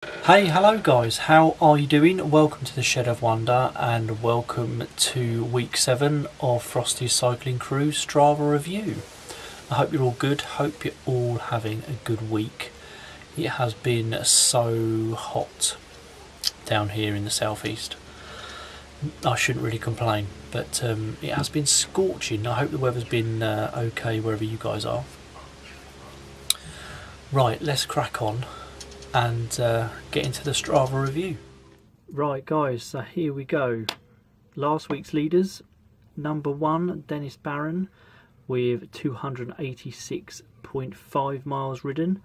Hey, hello guys, how are you doing? Welcome to the Shed of Wonder and welcome to week 7 of Frosty's Cycling Crew Strava review. I hope you're all good, hope you're all having a good week. It has been so hot down here in the southeast. I shouldn't really complain, but it has been scorching. I hope the weather's been okay wherever you guys are. Right, let's crack on and get into the Strava review. Right guys, so here we go. Last week's leaders. Number 1, Dennis Barron with 286.5 miles ridden.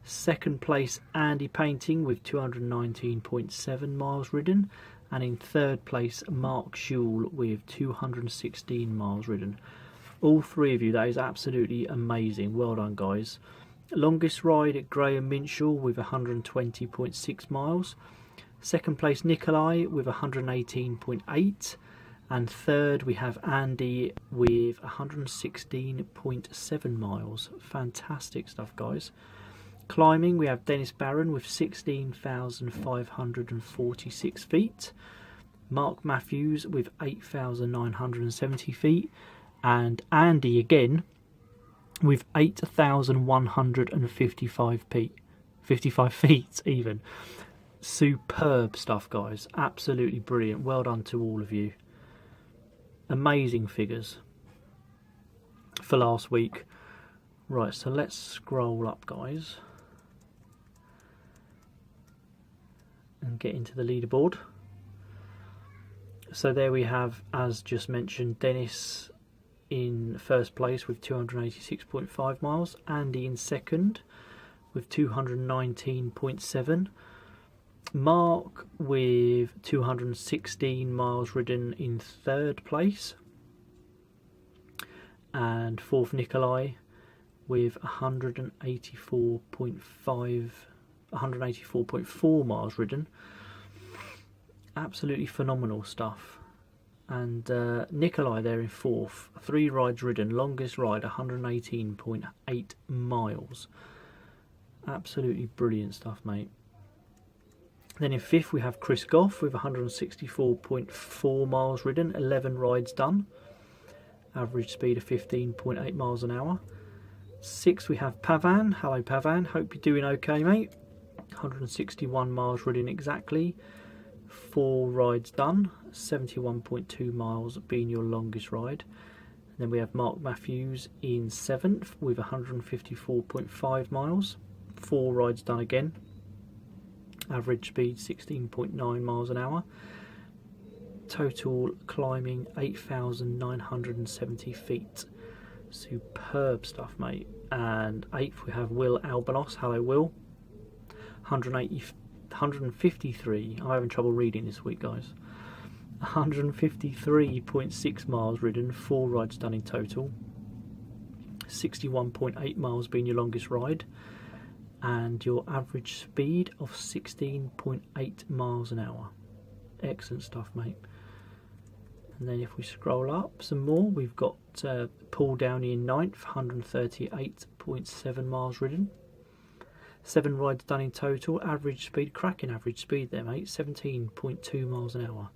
Second place, Andy Painting with 219.7 miles ridden. And in third place, Mark Schule with 216 miles ridden. All three of you, that is absolutely amazing. Well done guys. Longest ride, Graham Minshall with 120.6 miles. Second place, Nikolai with 118.8. And third, we have Andy with 116.7 miles. Fantastic stuff, guys. Climbing, we have Dennis Barron with 16,546 feet. Mark Matthews with 8,970 feet. And Andy again with 8,155 feet. 55 feet even. Superb stuff, guys. Absolutely brilliant. Well done to all of you. Amazing figures for last week. Right, so let's scroll up, guys, and get into the leaderboard. So there we have, as just mentioned, Dennis in first place with 286.5 miles, Andy in second with 219.7, Mark with 216 miles ridden in third place, and fourth Nikolai with 184.4 miles ridden. Absolutely phenomenal stuff. And Nikolai there in fourth, 3 rides ridden, longest ride 118.8 miles. Absolutely brilliant stuff, mate. Then in fifth we have Chris Goff with 164.4 miles ridden, 11 rides done, average speed of 15.8 miles an hour. Sixth we have Pavan. Hello Pavan, hope you're doing okay, mate. 161 miles ridden exactly, 4 rides done, 71.2 miles being your longest ride. And then we have Mark Matthews in 7th with 154.5 miles, 4 rides done again, average speed 16.9 miles an hour. Total climbing 8,970 feet. Superb stuff, mate. And 8th we have Will Albanos. Hello Will. 153. I'm having trouble reading this week, guys. 153.6 miles ridden, 4 rides done in total. 61.8 miles being your longest ride, and your average speed of 16.8 miles an hour. Excellent stuff, mate. And then if we scroll up some more, we've got Paul Downey in 9th, 138.7 miles ridden. 7 rides done in total, average speed, cracking average speed there, mate, 17.2 miles an hour.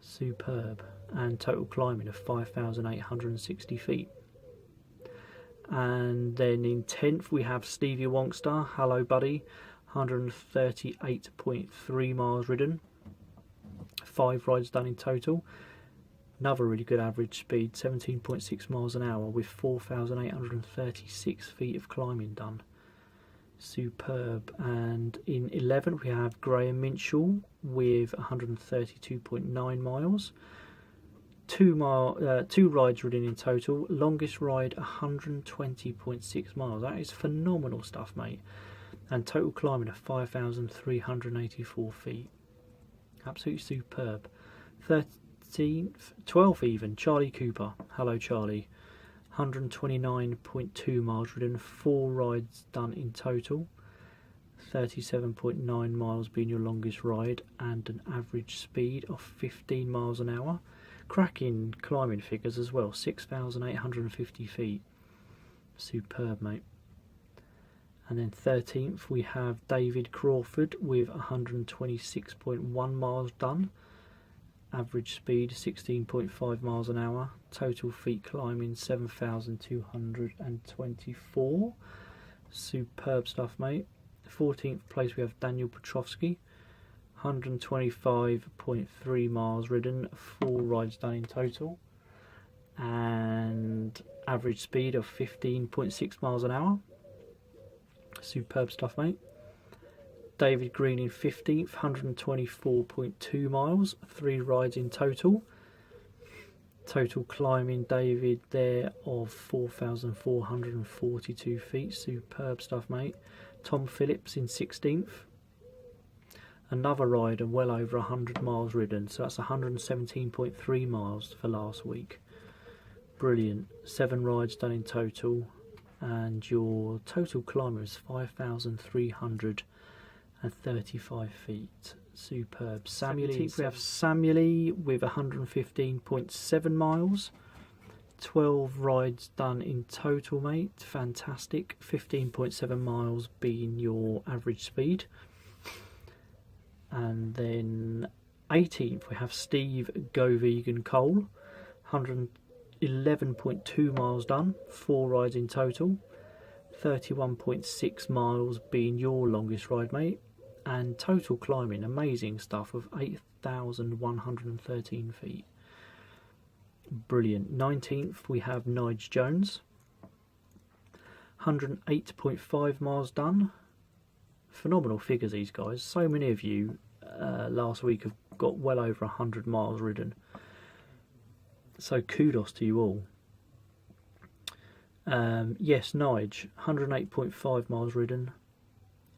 Superb. And total climbing of 5,860 feet. And then in 10th we have Stevie Wonkster. Hello buddy. 138.3 miles ridden, 5 rides done in total. Another really good average speed, 17.6 miles an hour with 4,836 feet of climbing done. Superb. And in 11th we have Graham Minshall with 132.9 miles, 2 rides ridden in total, longest ride 120.6 miles. That is phenomenal stuff, mate. And total climbing of 5,384 feet. Absolutely superb. 12th even, Charlie Cooper. Hello Charlie. 129.2 miles ridden, 4 rides done in total, 37.9 miles being your longest ride, and an average speed of 15 miles an hour. Cracking climbing figures as well, 6,850 feet. Superb, mate. And then 13th we have David Crawford with 126.1 miles done. Average speed 16.5 miles an hour. Total feet climbing 7,224. Superb stuff, mate. 14th place we have Daniel Petrovsky. 125.3 miles ridden. 4 rides done in total. And average speed of 15.6 miles an hour. Superb stuff, mate. David Green in 15th, 124.2 miles, 3 rides in total. Total climbing, David, there of 4,442 feet. Superb stuff, mate. Tom Phillips in 16th. Another rider well over 100 miles ridden, so that's 117.3 miles for last week. Brilliant. 7 rides done in total. And your total climber is 5,335 feet. Superb. Samuel, we have Samuel with 115.7 miles. 12 rides done in total, mate. Fantastic. 15.7 miles being your average speed. And then 18th we have Steve Go Vegan Cole. 11.2 miles done, 4 rides in total, 31.6 miles being your longest ride, mate, and total climbing, amazing stuff, of 8,113 feet. Brilliant. 19th we have Nige Jones, 108.5 miles done. Phenomenal figures, these guys. So many of you last week have got well over 100 miles ridden. So kudos to you all. Yes, Nige, 108.5 miles ridden.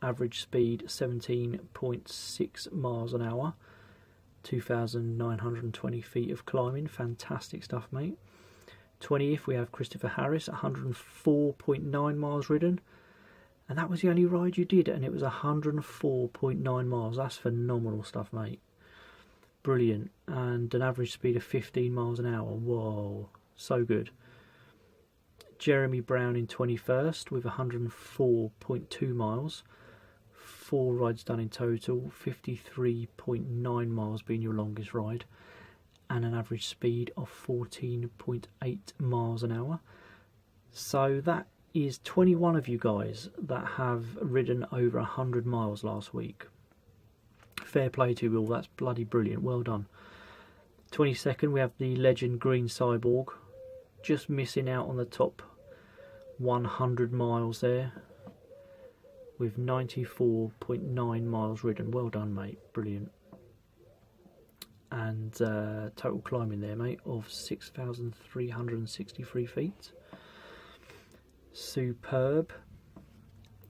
Average speed 17.6 miles an hour. 2,920 feet of climbing. Fantastic stuff, mate. 20th we have Christopher Harris, 104.9 miles ridden. And that was the only ride you did, and it was 104.9 miles. That's phenomenal stuff, mate. Brilliant. And an average speed of 15 miles an hour. Whoa, so good. Jeremy Brown in 21st with 104.2 miles. 4 rides done in total, 53.9 miles being your longest ride, and an average speed of 14.8 miles an hour. So that is 21 of you guys that have ridden over 100 miles last week. Fair play to you all, that's bloody brilliant, well done. 22nd we have the legend Green Cyborg, just missing out on the top 100 miles there, with 94.9 miles ridden. Well done, mate, brilliant. And total climbing there, mate, of 6,363 feet. Superb.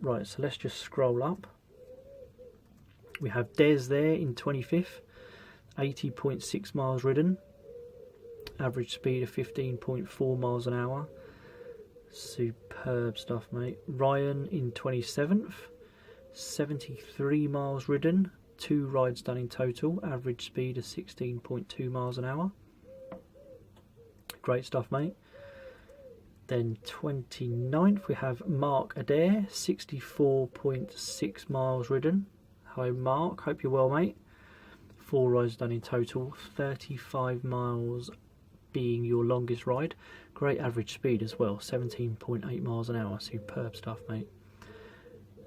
Right, so let's just scroll up. We have Des there in 25th, 80.6 miles ridden, average speed of 15.4 miles an hour. Superb stuff, mate. Ryan in 27th, 73 miles ridden, 2 rides done in total, average speed of 16.2 miles an hour. Great stuff, mate. Then 29th we have Mark Adair, 64.6 miles ridden. Hello Mark, hope you're well, mate. 4 rides done in total, 35 miles being your longest ride. Great average speed as well, 17.8 miles an hour. Superb stuff, mate.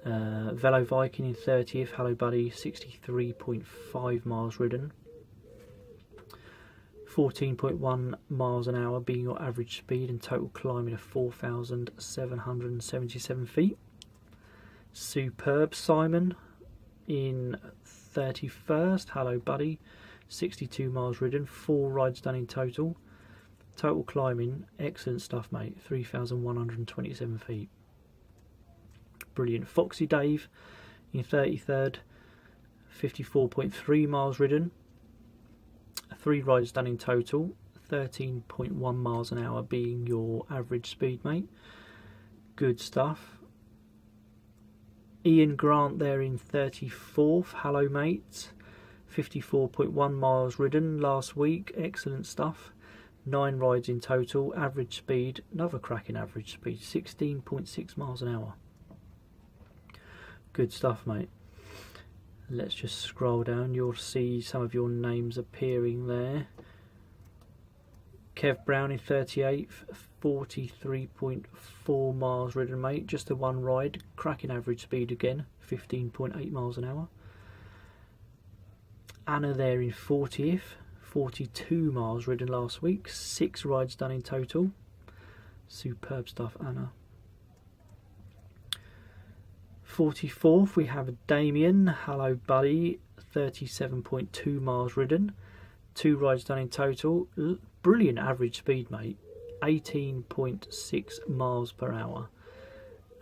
Velo Viking in 30th, hello buddy, 63.5 miles ridden. 14.1 miles an hour being your average speed, and total climbing of 4,777 feet. Superb. Simon in 31st, hello buddy, 62 miles ridden, 4 rides done in total. Total climbing, excellent stuff, mate, 3,127 feet. Brilliant. Foxy Dave in 33rd, 54.3 miles ridden, 3 rides done in total, 13.1 miles an hour being your average speed, mate. Good stuff. Ian Grant there in 34th, hello mate, 54.1 miles ridden last week, excellent stuff. 9 rides in total, average speed, another cracking average speed, 16.6 miles an hour. Good stuff, mate. Let's just scroll down. You'll see some of your names appearing there. Kev Brown in 38th, 43.4 miles ridden, mate. Just the one ride. Cracking average speed again, 15.8 miles an hour. Anna there in 40th, 42 miles ridden last week. 6 rides done in total. Superb stuff, Anna. 44th, we have Damien. Hello, buddy. 37.2 miles ridden. 2 rides done in total. Brilliant average speed, mate. 18.6 miles per hour.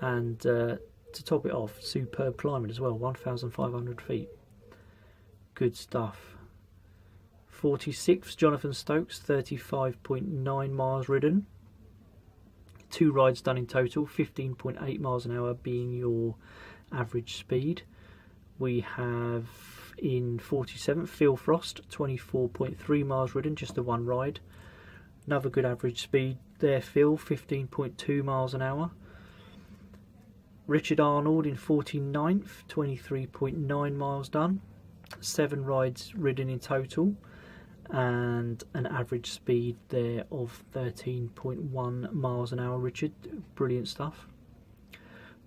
And to top it off, superb climbing as well. 1,500 feet. Good stuff. 46th, Jonathan Stokes. 35.9 miles ridden. 2 rides done in total, 15.8 miles an hour being your average speed. We have in 47th, Phil Frost, 24.3 miles ridden, just the one ride. Another good average speed there, Phil, 15.2 miles an hour. Richard Arnold in 49th, 23.9 miles done. 7 rides ridden in total. And an average speed there of 13.1 miles an hour, Richard. Brilliant stuff.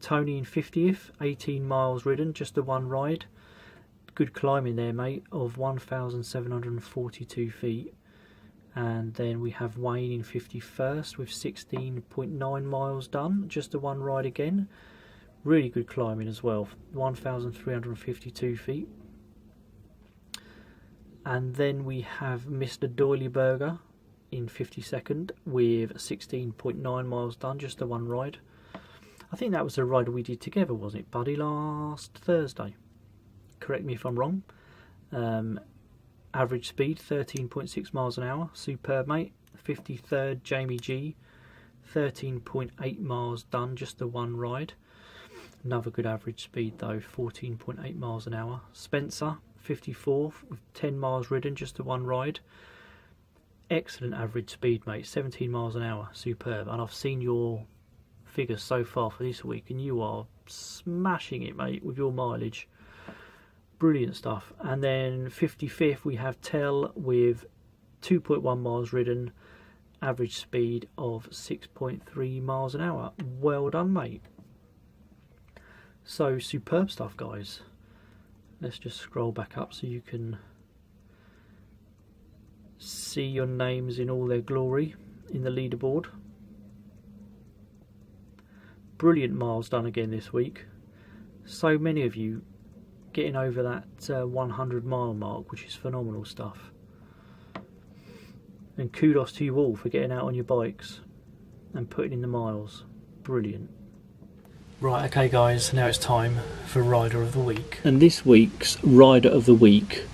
Tony in 50th, 18 miles ridden, just the one ride. Good climbing there, mate, of 1,742 feet. And then we have Wayne in 51st with 16.9 miles done, just the one ride again. Really good climbing as well, 1,352 feet. And then we have Mr. Doyley Berger in 52nd with 16.9 miles done, just the one ride. I think that was the ride we did together, wasn't it, buddy, last Thursday? Correct me if I'm wrong. Average speed, 13.6 miles an hour. Superb, mate. 53rd, Jamie G. 13.8 miles done, just the one ride. Another good average speed, though, 14.8 miles an hour. Spencer, 54th with 10 miles ridden, just the one ride. Excellent average speed, mate, 17 miles an hour. Superb. And I've seen your figures so far for this week and you are smashing it, mate, with your mileage. Brilliant stuff. And then 55th we have Tell with 2.1 miles ridden, average speed of 6.3 miles an hour. Well done, mate. So superb stuff, guys. Let's just scroll back up so you can see your names in all their glory in the leaderboard. Brilliant miles done again this week. So many of you getting over that 100 mile mark, which is phenomenal stuff. And kudos to you all for getting out on your bikes and putting in the miles. Brilliant. Right, okay guys, now it's time for Rider of the Week. And this week's Rider of the Week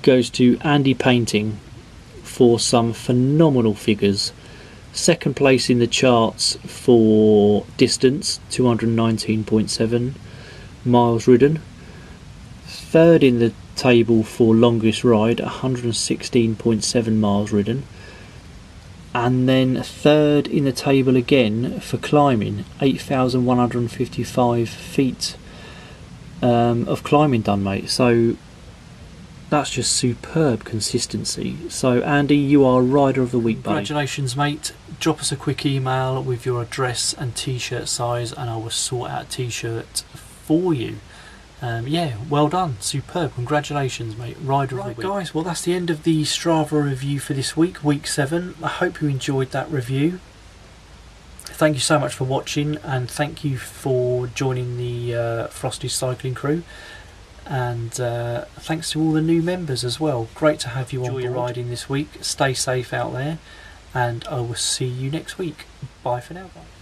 goes to Andy Painting for some phenomenal figures. Second place in the charts for distance, 219.7 miles ridden. Third in the table for longest ride, 116.7 miles ridden. And then third in the table again for climbing, 8,155 feet of climbing done, mate. So that's just superb consistency. So Andy, you are Rider of the Week, buddy. Congratulations, mate. Drop us a quick email with your address and t-shirt size and I will sort out a t-shirt for you. Yeah, well done, superb, congratulations, mate. Rider of the Week. Right guys, well that's the end of the Strava review for this week, week 7. I hope you enjoyed that review. Thank you so much for watching and thank you for joining the Frosty cycling crew, and thanks to all the new members as well. Great to have you on board. Enjoy your riding this week, stay safe out there, and I will see you next week. Bye for now, guys.